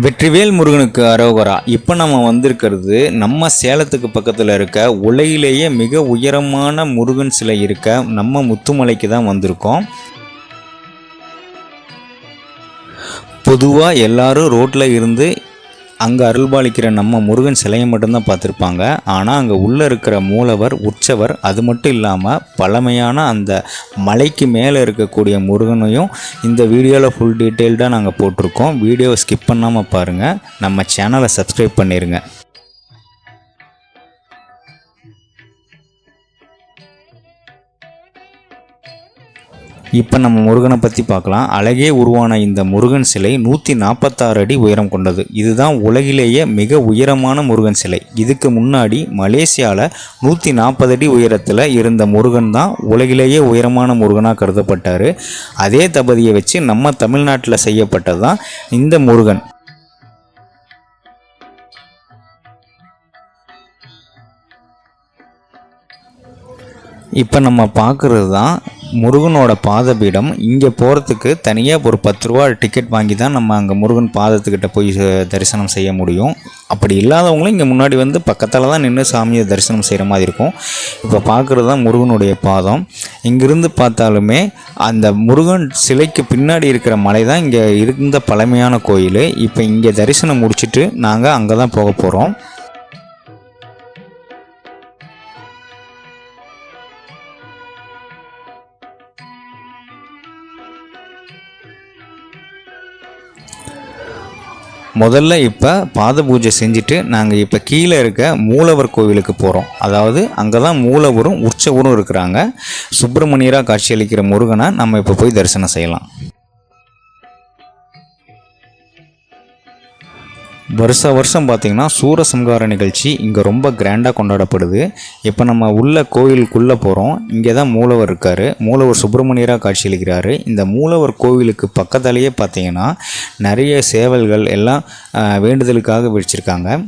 வெற்றிவேல் முருகனுக்கு அரோகரா. இப்போ நம்ம வந்திருக்கிறது நம்ம சேலத்துக்கு பக்கத்தில் இருக்க உலகிலேயே மிக உயரமான முருகன் சிலை இருக்க நம்ம முத்துமலைக்கு தான் வந்திருக்கோம். பொதுவாக எல்லாரும் ரோட்டில் இருந்து அங்கே அருள்பாலிக்கிற நம்ம முருகன் சிலையை மட்டும்தான் பார்த்துருப்பாங்க. ஆனால் அங்கே உள்ளே இருக்கிற மூலவர், உற்சவர், அது மட்டும் இல்லாமல் பழமையான அந்த மலைக்கு மேலே இருக்கக்கூடிய முருகனையும் இந்த வீடியோவில் ஃபுல் டீட்டெயில்டாக நாங்கள் போட்டிருக்கோம். வீடியோவை ஸ்கிப் பண்ணாமல் பாருங்கள். நம்ம சேனலை சப்ஸ்கிரைப் பண்ணிடுங்க. இப்போ நம்ம முருகனை பற்றி பார்க்கலாம். அழகே உருவான இந்த முருகன் சிலை 146 அடி உயரம் கொண்டது. இதுதான் உலகிலேயே மிக உயரமான முருகன் சிலை. இதுக்கு முன்னாடி மலேசியாவில் 140 அடி உயரத்தில் இருந்த முருகன் தான் உலகிலேயே உயரமான முருகனாக கருதப்பட்டார். அதே தகுதியை வச்சு நம்ம தமிழ்நாட்டில் செய்யப்பட்டது தான் இந்த முருகன். இப்போ நம்ம பார்க்குறது தான் முருகனோட பாதபீடம். இங்கே போகிறதுக்கு தனியாக ஒரு 10 ரூபா டிக்கெட் வாங்கி தான் நம்ம அங்கே முருகன் பாதத்துக்கிட்ட போய் தரிசனம் செய்ய முடியும். அப்படி இல்லாதவங்களும் இங்கே முன்னாடி வந்து பக்கத்தில் தான் நின்று சாமியை தரிசனம் செய்கிற மாதிரி இருக்கும். இப்போ பார்க்குறது தான் முருகனுடைய பாதம். இங்கிருந்து பார்த்தாலுமே அந்த முருகன் சிலைக்கு பின்னாடி இருக்கிற மலை தான் இங்கே இருந்த பழமையான கோயில். இப்போ இங்கே தரிசனம் முடிச்சுட்டு நாங்கள் அங்கே தான் போக போகிறோம். முதல்ல இப்போ பாத பூஜை செஞ்சுட்டு நாங்கள் இப்போ கீழே இருக்க மூலவர் கோவிலுக்கு போகிறோம். அதாவது அங்கே தான் மூலவரும் உற்சவரும் இருக்கிறாங்க. சுப்பிரமணியராக காட்சியளிக்கிற முருகனை நம்ம இப்போ போய் தரிசனம் செய்யலாம். வருஷம் பார்த்திங்கன்னா சூரசம்ஹார நிகழ்ச்சி இங்கே ரொம்ப கிராண்டாக கொண்டாடப்படுது. இப்போ நம்ம உள்ள கோவிலுக்குள்ளே போகிறோம். இங்கே தான் மூலவர் இருக்கார். மூலவர் சுப்பிரமணியராக காட்சியளிக்கிறாரு. இந்த மூலவர் கோவிலுக்கு பக்கத்தாலேயே பார்த்திங்கன்னா நிறைய சேவல்கள் எல்லாம் வேண்டுதலுக்காக வச்சிருக்காங்க.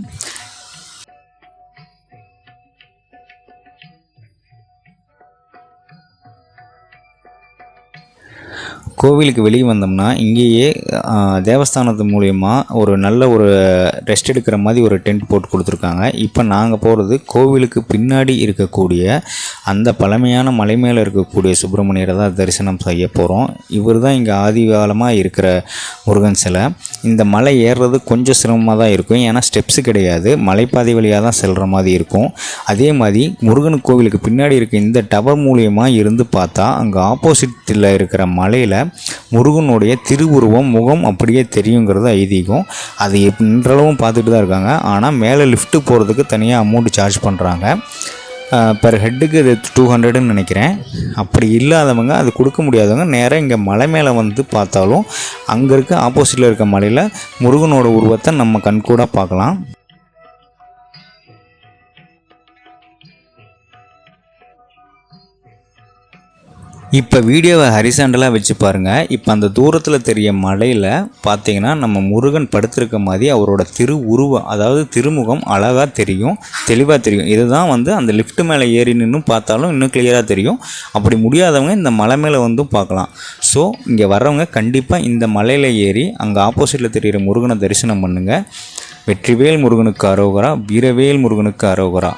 கோவிலுக்கு வெளியே வந்தோம்னா இங்கேயே தேவஸ்தானத்து மூலயமா ஒரு நல்ல ஒரு ரெஸ்ட் எடுக்கிற மாதிரி ஒரு டென்ட் போட்டு கொடுத்துருக்காங்க. இப்போ நாங்கள் போகிறது கோவிலுக்கு பின்னாடி இருக்கக்கூடிய அந்த பழமையான மலை மேலே இருக்கக்கூடிய சுப்பிரமணியரை தான் தரிசனம் செய்ய போகிறோம். இவர் தான் இங்கே ஆதிகாலமாக இருக்கிற முருகன் சிலை. இந்த மலை ஏறுறது கொஞ்சம் சிரமமாக தான் இருக்கும். ஏன்னா ஸ்டெப்ஸு கிடையாது, மலைப்பாதை வழியாக தான் செல்கிற மாதிரி இருக்கும். அதே மாதிரி முருகன் கோவிலுக்கு பின்னாடி இருக்க இந்த டவர் மூலியமாக இருந்து பார்த்தா அங்கே ஆப்போசிட்டில் இருக்கிற மலையில் முருகனுடைய திருவுருவம் முகம் அப்படியே தெரியுங்கிறது ஐதீகம். அது இன்றளவும் பார்த்துட்டு தான் இருக்காங்க. ஆனால் மேலே லிஃப்ட்டு போகிறதுக்கு தனியாக அமௌண்ட் சார்ஜ் பண்ணுறாங்க. பெர் ஹெட்டுக்கு இது 200ன்னு நினைக்கிறேன். அப்படி இல்லாதவங்க, அது கொடுக்க முடியாதவங்க நேராக இங்கே மலை மேலே வந்து பார்த்தாலும் அங்கே இருக்க ஆப்போசிட்டில் இருக்க மலையில் முருகனோட உருவத்தை நம்ம கண்கூடாக பார்க்கலாம். இப்போ வீடியோவை ஹரிசாண்டலாக வச்சு பாருங்கள். இப்போ அந்த தூரத்தில் தெரிய மலையில் பார்த்தீங்கன்னா நம்ம முருகன் படுத்திருக்க மாதிரி அவரோட திருவுருவம், அதாவது திருமுகம் அழகாக தெரியும், தெளிவாக தெரியும். இதுதான் வந்து அந்த லிஃப்ட் மேலே ஏறி நின்று பார்த்தாலும் இன்னும் கிளியராக தெரியும். அப்படி முடியாதவங்க இந்த மலை மேலே வந்து பார்க்கலாம். ஸோ இங்கே வர்றவங்க கண்டிப்பாக இந்த மலையில் ஏறி அங்கே ஆப்போசிட்டில் தெரிகிற முருகனை தரிசனம் பண்ணுங்கள். வெற்றிவேல் முருகனுக்கு அரோகரா, வீரவேல் முருகனுக்கு அரோகரா.